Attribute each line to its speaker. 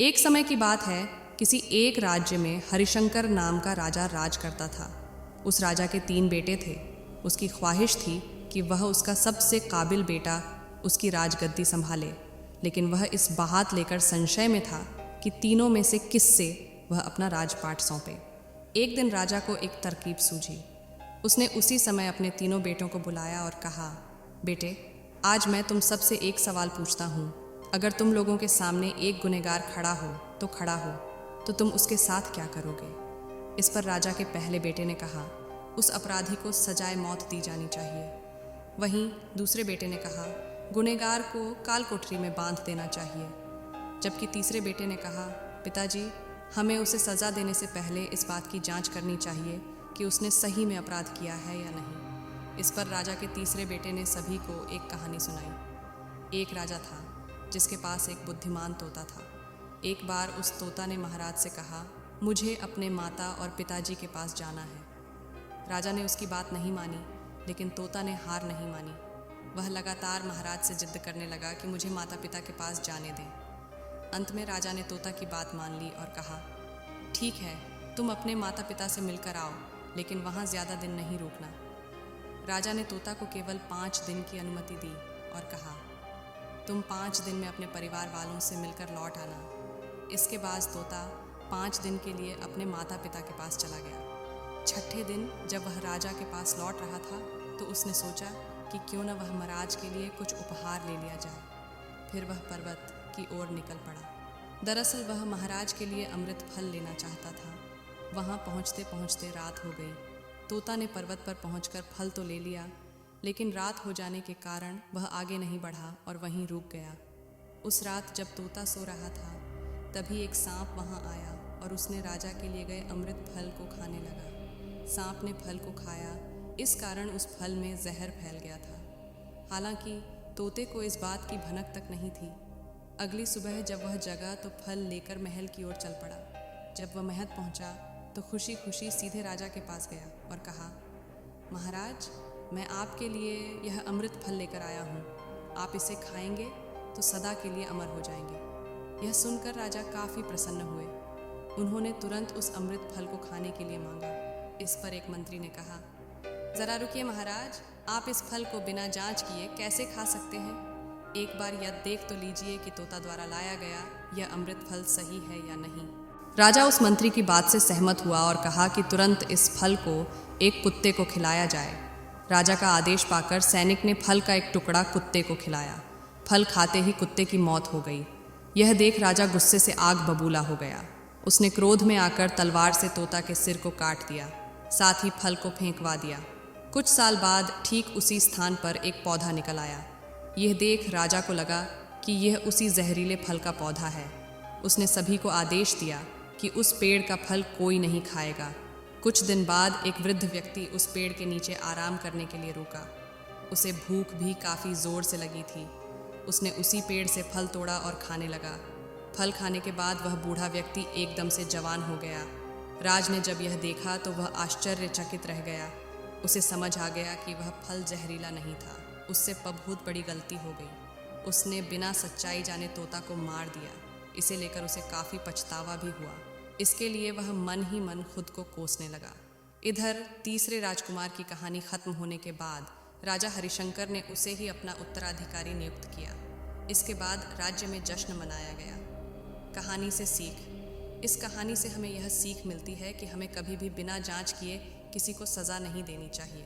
Speaker 1: एक समय की बात है, किसी एक राज्य में हरिशंकर नाम का राजा राज करता था। उस राजा के 3 बेटे थे। उसकी ख्वाहिश थी कि वह उसका सबसे काबिल बेटा उसकी राजगद्दी संभाले, लेकिन वह इस बात लेकर संशय में था कि तीनों में से किससे वह अपना राजपाट सौंपे। एक दिन राजा को एक तरकीब सूझी। उसने उसी समय अपने तीनों बेटों को बुलाया और कहा, बेटे, आज मैं तुम सबसे एक सवाल पूछता हूँ। अगर तुम लोगों के सामने एक गुनहगार खड़ा हो तो तुम उसके साथ क्या करोगे? इस पर राजा के पहले बेटे ने कहा, उस अपराधी को सजाए मौत दी जानी चाहिए। वहीं दूसरे बेटे ने कहा, गुनहगार को काल कोठरी में बांध देना चाहिए। जबकि तीसरे बेटे ने कहा, पिताजी, हमें उसे सज़ा देने से पहले इस बात की जांच करनी चाहिए कि उसने सही में अपराध किया है या नहीं। इस पर राजा के तीसरे बेटे ने सभी को एक कहानी सुनाई। एक राजा था जिसके पास एक बुद्धिमान तोता था। एक बार उस तोता ने महाराज से कहा, मुझे अपने माता और पिताजी के पास जाना है। राजा ने उसकी बात नहीं मानी, लेकिन तोता ने हार नहीं मानी। वह लगातार महाराज से जिद करने लगा कि मुझे माता पिता के पास जाने दें। अंत में राजा ने तोता की बात मान ली और कहा, ठीक है, तुम अपने माता पिता से मिलकर आओ, लेकिन वहाँ ज़्यादा दिन नहीं रुकना। राजा ने तोता को केवल 5 दिन की अनुमति दी और कहा, तुम 5 दिन में अपने परिवार वालों से मिलकर लौट आना। इसके बाद तोता 5 दिन के लिए अपने माता पिता के पास चला गया। छठे दिन जब वह राजा के पास लौट रहा था तो उसने सोचा कि क्यों न वह महाराज के लिए कुछ उपहार ले लिया जाए। फिर वह पर्वत की ओर निकल पड़ा। दरअसल वह महाराज के लिए अमृत फल लेना चाहता था। वहाँ पहुँचते पहुँचते रात हो गई। तोता ने पर्वत पर पहुँचकर फल तो ले लिया, लेकिन रात हो जाने के कारण वह आगे नहीं बढ़ा और वहीं रुक गया। उस रात जब तोता सो रहा था, तभी एक सांप वहाँ आया और उसने राजा के लिए गए अमृत फल को खाने लगा। सांप ने फल को खाया, इस कारण उस फल में जहर फैल गया था। हालांकि तोते को इस बात की भनक तक नहीं थी। अगली सुबह जब वह जगा तो फल लेकर महल की ओर चल पड़ा। जब वह महल पहुँचा तो खुशी खुशी सीधे राजा के पास गया और कहा, महाराज, मैं आपके लिए यह अमृत फल लेकर आया हूँ। आप इसे खाएंगे तो सदा के लिए अमर हो जाएंगे। यह सुनकर राजा काफ़ी प्रसन्न हुए। उन्होंने तुरंत उस अमृत फल को खाने के लिए मांगा। इस पर एक मंत्री ने कहा, ज़रा रुकिए महाराज, आप इस फल को बिना जांच किए कैसे खा सकते हैं? एक बार यह देख तो लीजिए कि तोता द्वारा लाया गया यह अमृत फल सही है या नहीं। राजा उस मंत्री की बात से सहमत हुआ और कहा कि तुरंत इस फल को एक कुत्ते को खिलाया जाए। राजा का आदेश पाकर सैनिक ने फल का एक टुकड़ा कुत्ते को खिलाया। फल खाते ही कुत्ते की मौत हो गई। यह देख राजा गुस्से से आग बबूला हो गया। उसने क्रोध में आकर तलवार से तोता के सिर को काट दिया, साथ ही फल को फेंकवा दिया। कुछ साल बाद ठीक उसी स्थान पर एक पौधा निकल आया। यह देख राजा को लगा कि यह उसी जहरीले फल का पौधा है। उसने सभी को आदेश दिया कि उस पेड़ का फल कोई नहीं खाएगा। कुछ दिन बाद एक वृद्ध व्यक्ति उस पेड़ के नीचे आराम करने के लिए रुका। उसे भूख भी काफ़ी ज़ोर से लगी थी। उसने उसी पेड़ से फल तोड़ा और खाने लगा। फल खाने के बाद वह बूढ़ा व्यक्ति एकदम से जवान हो गया। राज ने जब यह देखा तो वह आश्चर्यचकित रह गया। उसे समझ आ गया कि वह फल जहरीला नहीं था। उससे बहुत बड़ी गलती हो गई। उसने बिना सच्चाई जाने तोता को मार दिया। इसे लेकर उसे काफ़ी पछतावा भी हुआ। इसके लिए वह मन ही मन खुद को कोसने लगा। इधर तीसरे राजकुमार की कहानी खत्म होने के बाद राजा हरिशंकर ने उसे ही अपना उत्तराधिकारी नियुक्त किया। इसके बाद राज्य में जश्न मनाया गया। कहानी से सीख। इस कहानी से हमें यह सीख मिलती है कि हमें कभी भी बिना जांच किए किसी को सज़ा नहीं देनी चाहिए।